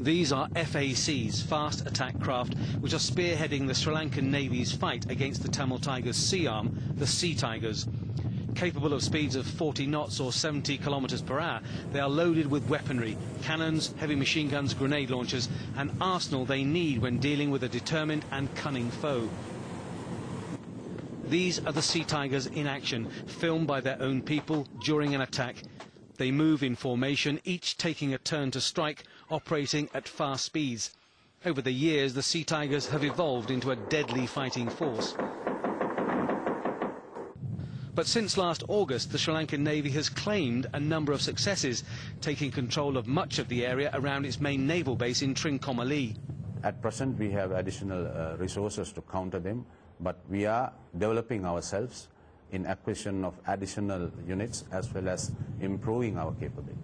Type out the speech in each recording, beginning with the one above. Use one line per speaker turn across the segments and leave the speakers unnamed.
These are FACs, fast attack craft, which are spearheading the Sri Lankan Navy's fight against the Tamil Tigers' sea arm, the Sea Tigers. Capable of speeds of 40 knots or 70 kilometers per hour, they are loaded with weaponry, cannons, heavy machine guns, grenade launchers, an arsenal they need when dealing with a determined and cunning foe. These are the Sea Tigers in action, filmed by their own people during an attack. They move in formation, each taking a turn to strike, operating at fast speeds. Over the years, the Sea Tigers have evolved into a deadly fighting force. But since last August, the Sri Lankan Navy has claimed a number of successes, taking control of much of the area around its main naval base in Trincomalee.
At present, we have additional resources to counter them, but we are developing ourselves in acquisition of additional units as well as improving our capability.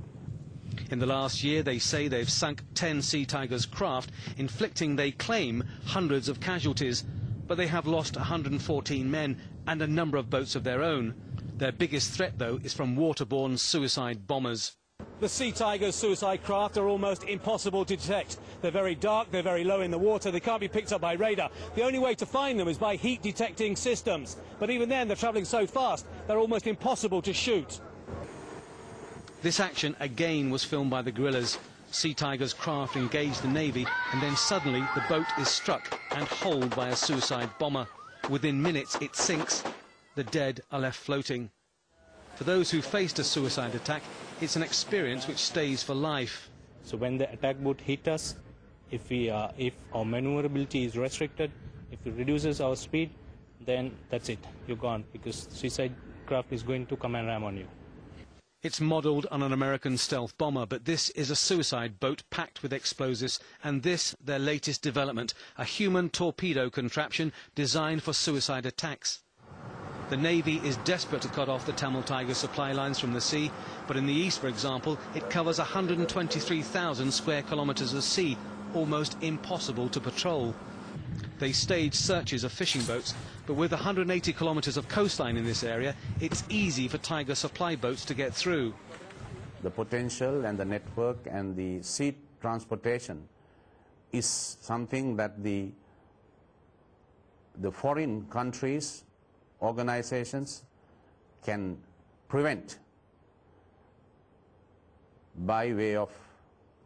In the last year, they say they've sunk 10 Sea Tigers craft, inflicting, they claim, hundreds of casualties. But they have lost 114 men and a number of boats of their own. Their biggest threat, though, is from waterborne suicide bombers.
The Sea Tigers suicide craft are almost impossible to detect. They're very dark, they're very low in the water, they can't be picked up by radar. The only way to find them is by heat detecting systems. But even then, they're travelling so fast, they're almost impossible to shoot.
This action again was filmed by the guerrillas. Sea Tigers craft engaged the Navy, and then suddenly the boat is struck and holed by a suicide bomber. Within minutes it sinks. The dead are left floating. For those who faced a suicide attack, it's an experience which stays for life.
So when the attack boat hit us, if our maneuverability is restricted, if it reduces our speed, then that's it, you're gone, because suicide craft is going to come and ram on you.
It's modelled on an American stealth bomber, but this is a suicide boat packed with explosives, and this, their latest development, a human torpedo contraption designed for suicide attacks. The Navy is desperate to cut off the Tamil Tiger supply lines from the sea, but in the east, for example, it covers 123,000 square kilometres of sea, almost impossible to patrol. They stage searches of fishing boats, but with 180 kilometres of coastline in this area, it's easy for Tiger supply boats to get through.
The potential and the network and the sea transportation is something that the foreign countries, organizations can prevent by way of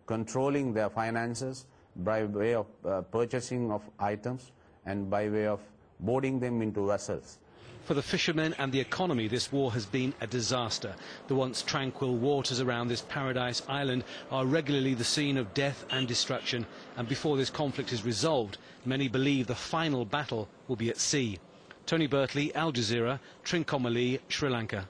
controlling their finances, by way of purchasing of items, and by way of boarding them into vessels.
For the fishermen and the economy, this war has been a disaster. The once tranquil waters around this paradise island are regularly the scene of death and destruction, and before this conflict is resolved, many believe the final battle will be at sea. Tony Bertley, Al Jazeera, Trincomalee, Sri Lanka.